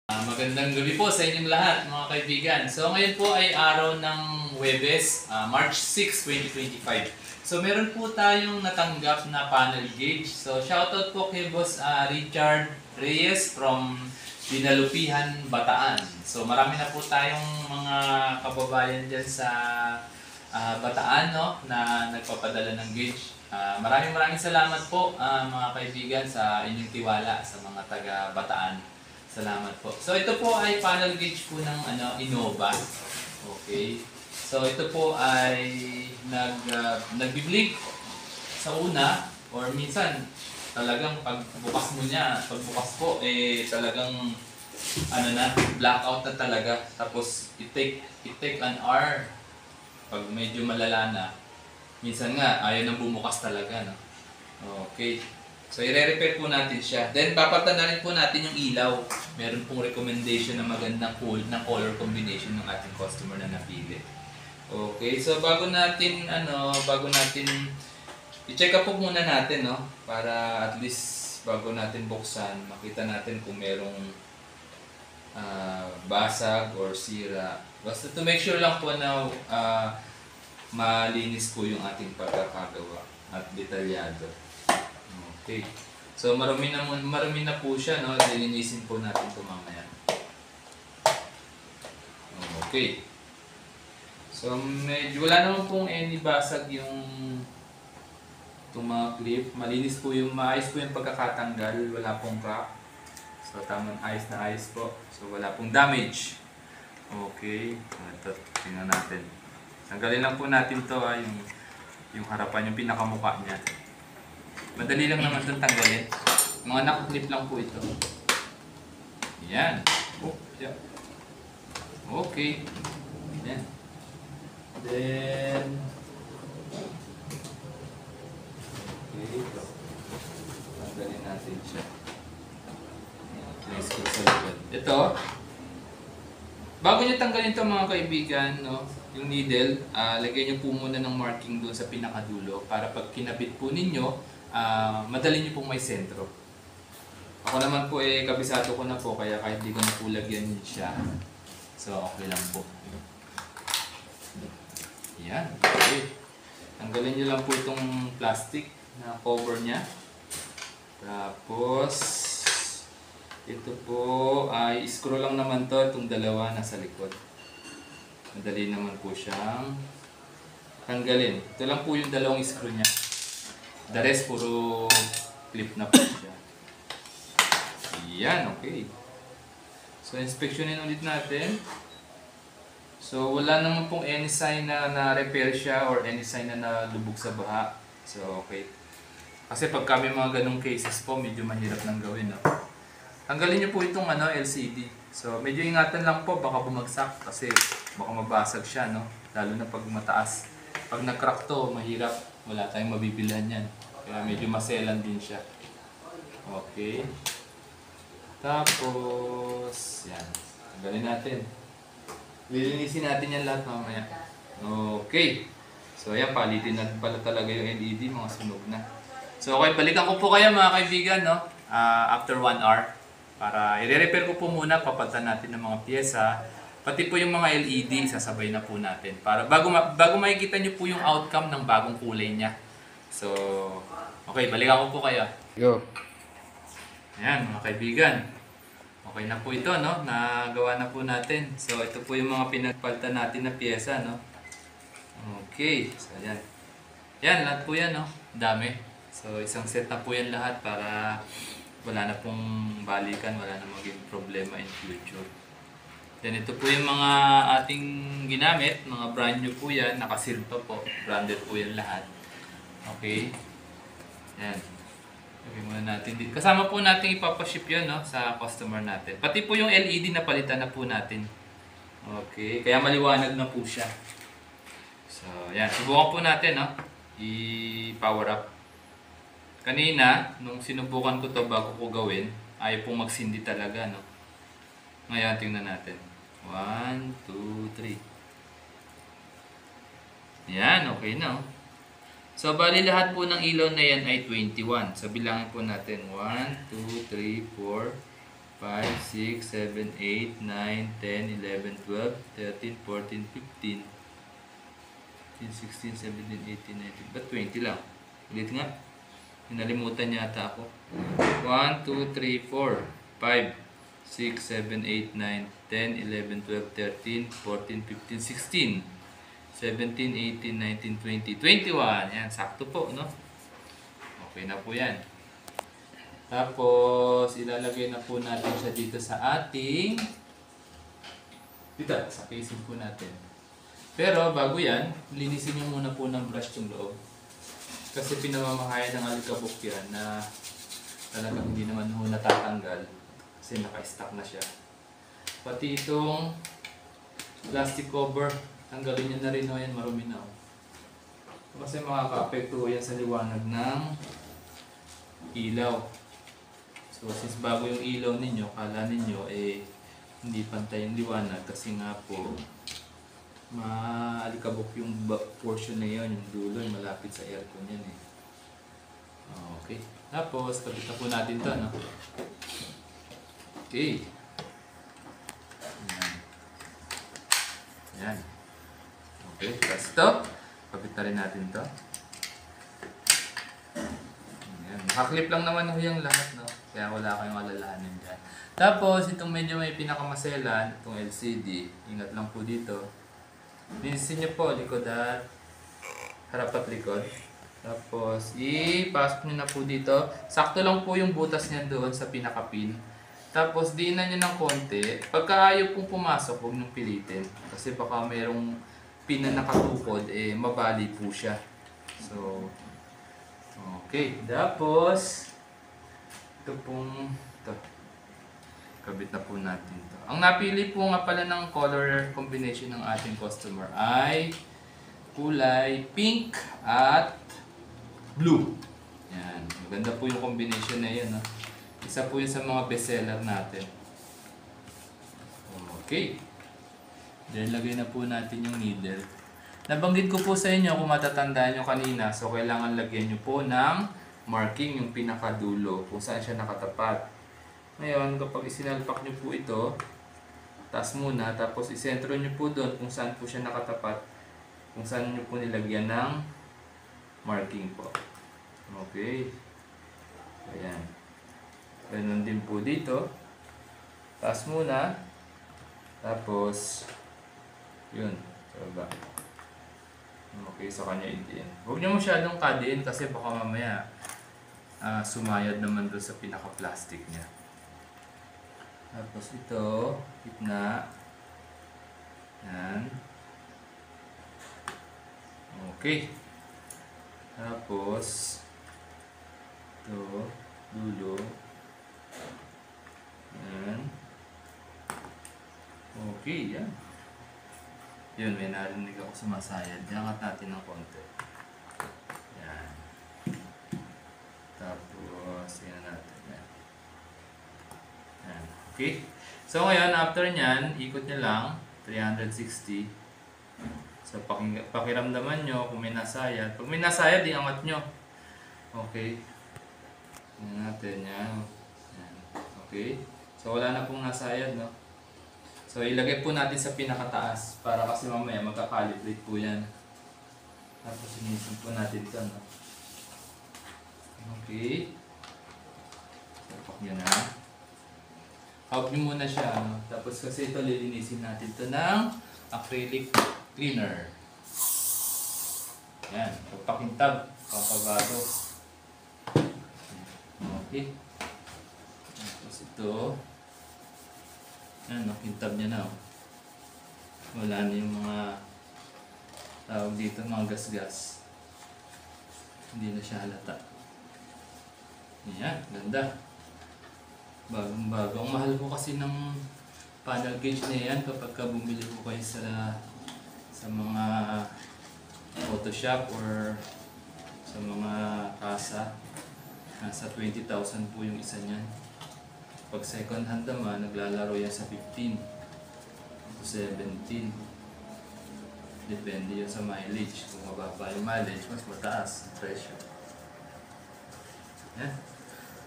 Magandang gabi po sa inyong lahat mga kaibigan. So ngayon po ay araw ng Huwebes, March 6, 2025. So meron po tayong natanggap na panel gauge. So shoutout po kay Boss Richard Reyes from Dinalupihan, Bataan. So marami na po tayong mga kababayan dyan sa Bataan, no, na nagpapadala ng gauge. Maraming salamat po mga kaibigan sa inyong tiwala sa mga taga Bataan. Salamat po. So ito po ay panel gauge po ng Innova. Okay. So ito po ay nagbi-blink sa una or minsan talagang pagbukas pagbukas po talagang blackout na talaga. Tapos it take an hour pag medyo malala na. Minsan nga ayaw nang bumukas talaga, no. Okay. So, i-repair po natin siya. Then, papatan na rin po natin yung ilaw. Meron pong recommendation na magandang color combination ng ating customer na napili. Okay, so bago natin i-check up po muna natin, no? Para at least bago natin buksan, makita natin kung merong basag or sira. Basta to make sure lang po na malinis po yung ating pagkakagawa at detalyado. Okay. So marami na po siya, no? Lilinisin po natin ito mamaya. Okay. So medyo wala naman pong any basag itong mga clip. Malinis po maayos po yung pagkakatanggal, wala pong crack. So tamang ayos na ayos po. So wala pong damage. Okay. Ito, tingnan natin. Tanggalin lang po natin to, yung harapan, yung pinakamukha niya. Madali lang naman itong tanggalin. Mga nakaklip lang po ito. Yan. Oh, yeah. Okay. Yan. Then, okay, ito. Tanggalin natin siya. Nice ko sa likod. Ito. Bago nyo tanggalin ito mga kaibigan, no, yung needle, lagyan nyo po muna ng marking doon sa pinakadulo para pag kinabit po ninyo, madali nyo pong may sentro. Ako naman po kabisado ko na po kaya kahit di ko na po lagyan siya. So okay lang po. Yan. Okay. Tanggalin nyo lang po itong plastic na cover niya. Tapos ito po ay screw lang naman to, itong dalawa nasa likod. Madali naman po siyang tanggalin. Ito lang po yung dalawang screw niya. The rest, puro clip na po siya. Yan, okay. So, inspeksyonin ulit natin. So, wala naman pong any sign na na-repair siya or any sign na nalubog sa baha. So, okay. Kasi pag kami mga ganong cases po, medyo mahirap nang gawin, no? Tanggalin niyo po itong LCD. So, medyo ingatan lang po, baka bumagsak kasi baka mabasag siya, no? Lalo na pag mataas. Pag nag-crack to, mahirap. Wala tayong mabibilhan yan. Kaya medyo maselan din siya. Okay. Tapos, yan. Tanggalin natin. Lilinisin natin yan lahat mamaya. Okay. So, ayan. Palitin natin pala talaga yung LED. Mga sunog na. So, okay. Balikan ko po kayo mga kaibigan, no? After 1 hour. Para i-repair ko po muna. Papalitan natin ng mga pyesa. Pati po yung mga LED, sasabay na po natin. Para bago makikita nyo po yung outcome ng bagong kulay niya. So, okay, balikan ko po kayo. Go. Ayan, mga kaibigan. Okay na po ito, no? Nagawa na po natin. So, ito po yung mga pinagpalitan natin na pyesa, no? Okay, so ayan. Yan, lahat po yan, no? Dami. So, isang set na po yan lahat para wala na pong balikan, wala na maging problema in future. Then ito po yung mga ating ginamit, mga brand new po yan, nakaseal pa po, branded po yan lahat. Okay. Yan. Okay muna natin dito. Kasama po natin ipapaship yun, no, sa customer natin. Pati po yung LED na palitan na po natin. Okay. Kaya maliwanag na po siya. So, yan. Subukan po natin, no, i-power up. Kanina, nung sinubukan ko to bago ko gawin, ayaw pong magsindi talaga, no. Ngayon, tingnan natin. 1, 2, 3. Yan, okay na. So, bali lahat po ng ilaw na yan ay 21. So, bilangin po natin. 1, 2, 3, 4, 5, 6, 7, 8, 9, 10, 11, 12, 13, 14, 15, 16, 17, 18, 19. Ba't 20 lang? Ulit nga. Pinalimutan yata ako. 1, 2, 3, 4, 5, 6, 7, 8, 9, 10, 11, 12, 13, 14, 15, 16, 17, 18, 19, 20, 21. Yan, sakto po, no? Okay na po yan. Tapos, ilalagay na po natin siya dito sa ating dito, sa casing po natin. Pero, bago yan, linisin nyo muna po ng brush yung loob. Kasi pinamamahayan ng alikabok yan na talagang hindi naman ho natatanggal. Kasi naka-stack na siya. Pati itong plastic cover, tanggalin nyo na rin ho yan, marumi na ho. Kasi makaka-apekto yan sa liwanag ng ilaw. So since bago yung ilaw ninyo, kala ninyo hindi pantay yung liwanag kasi nga po maalikabok yung portion na yun, yung dulo, yung malapit sa aircon yan eh. Okay. Tapos, kabit na po natin ito, no? Okay. Ayan. Ayan. Okay, tapos ito. Kabit na rin natin ito. Ayan. Nakaklip lang naman ho yung lahat, no? Kaya wala kayong alalahanin dyan. Tapos, itong medyo may pinakamaselan, itong LCD, ingat lang po dito. Linisin nyo po, likod at harap at likod. Tapos, ipasok nyo na po dito. Sakto lang po yung butas niya doon sa pinaka-pin. Tapos, diinan nyo ng konti. Pagka ayaw pong pumasok, huwag nyo pilitin. Kasi baka mayroong pin na nakatukod, mabali po siya. So, okay. Tapos, ito pong, kabit na po natin to. Ang napili po nga pala ng color combination ng ating customer ay kulay pink at blue. Yan. Maganda po yung combination na yun. No? Isa po yun sa mga bestseller natin. Okay. Then, lagay na po natin yung needle. Nabanggit ko po sa inyo kung matatandaan nyo kanina. So, kailangan lagyan nyo po ng marking yung pinakadulo kung saan siya nakatapat. Ngayon, kapag isinalpak nyo po ito, taas muna, tapos isentro nyo po doon kung saan po siya nakatapat, kung saan nyo po nilagyan ng marking po. Okay. Ayan. Ganun din po dito. Taas muna, tapos, yun, sa baba. Okay, sa kanya idiin. Huwag nyo masyadong kadiin kasi baka mamaya sumayad naman doon sa pinaka-plastic niya. Tapos ito, gitna. Yan. Okay. Tapos, ito, dulo. Yan. Okay, yan. Yun, may narinig ako sumasayad. Diyangat natin ng konti. Yan. Tapos, yan natin. Yan. Yan. Okay. So ngayon, after nyan, ikot nyo lang, 360. So pakiramdaman nyo kung may nasayad. Pag may nasayad, iangat nyo. Okay. Yan natin, yan. Yan. Okay. So wala na pong nasayad, no? So ilagay po natin sa pinakataas para kasi mamaya magka-calibrate po yan. Tapos sinisin po natin ito, no? Okay. Tapak nyo na. Hawak nyo muna siya, no? Tapos kasi ito lilinisin natin ito ng acrylic cleaner. Yan, papakintab, papagado. Okay. Tapos ito, yan, nakintab niya na. Wala na yung mga tawag dito, mga gas-gas. Hindi na siya halata. Yan, ganda. Bagong-bago. Ang mahal ko kasi ng panel gauge na yan kapag bumili ko kayo sa mga Photoshop or sa mga kasa. Nasa 20,000 po yung isa niyan. Pag second hand naman, naglalaro yan sa 15 to 17. Depende yun sa mileage. Kung mababa yung mileage, mas mataas ang presyo. Yan.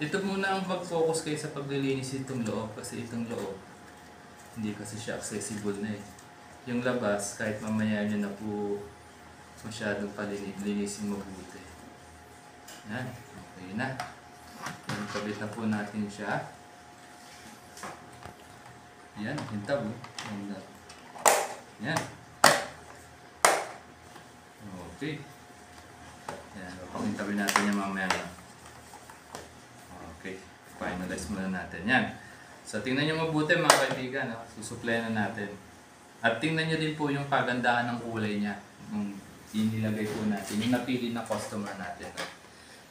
ito muna ang mag-focus kayo sa paglilinis itong loob kasi itong loob hindi kasi siya accessible na eh. Yung labas kahit mamaya nyo na po masyadong palinisin mabuti. Yan, okay na. Yan, kabit na po natin siya. Yan, hintab oh. Yan. Okay. Yan, pakintabin natin yung mamaya lang. Okay, finalize muna natin. Yan. So, tingnan nyo mabuti mga kaibigan. No? Susuplayan na natin. At tingnan nyo din po yung kagandahan ng kulay niya. Yung inilagay po natin. Yung napili na customer natin.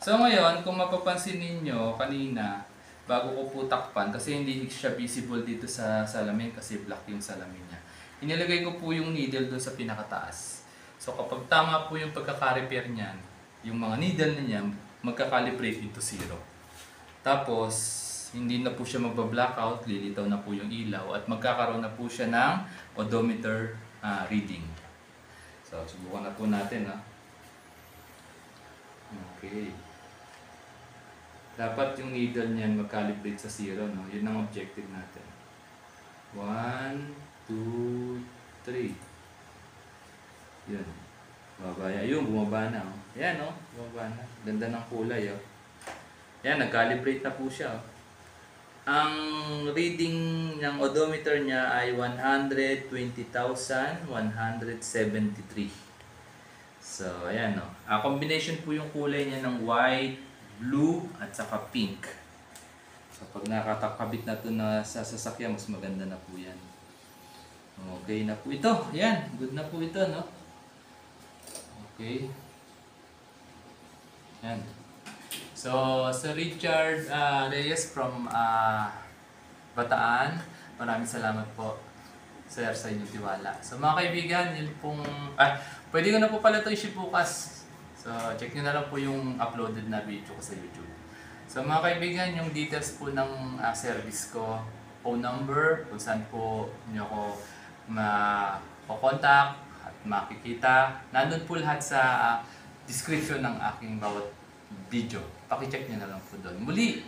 So, ngayon, kung mapapansin ninyo kanina, bago ko po takpan, kasi hindi siya visible dito sa salamin kasi black yung salamin niya. Inilagay ko po yung needle doon sa pinakataas. So, kapag tama po yung pagkaka-repair niyan, yung mga needle niya, magka-calibrate into 0. Tapos, hindi na po siya magba-blackout, lilitaw na po yung ilaw at magkakaroon na po siya ng odometer reading. So, subukan na po natin. Ha? Okay. Dapat yung needle niyan mag-calibrate sa 0. No? Yun ang objective natin. 1, 2, 3. Yun. Bumaba. Ayun, bumaba na. Oh. Yan, oh. Bumaba na. Ganda ng kulay. Oh. Yan, nag-calibrate na po siya. Oh. Ang reading ng odometer niya ay 120,173. So, ayan o. Combination po yung kulay niya ng white, blue, at saka pink. So, pag nakatakabit na ito na sa sasakyan, mas maganda na po yan. Okay na po ito. Ayan, good na po ito, no? Okay. Ayan. So, Sir Richard Reyes from Bataan, maraming salamat po, sir, sa inyong tiwala. So mga kaibigan, yun pong, pwede ko na po pala ito i-ship bukas. So check nyo na lang po yung uploaded na video ko sa YouTube. So mga kaibigan, yung details po ng service ko, phone number, kung saan po nyo ako ma-contact at makikita, nandun po lahat sa description ng aking bawat video. Pakicheck nyo na lang po doon. Muli,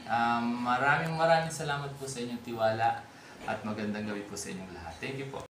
maraming salamat po sa inyong tiwala at magandang gabi po sa inyong lahat. Thank you po.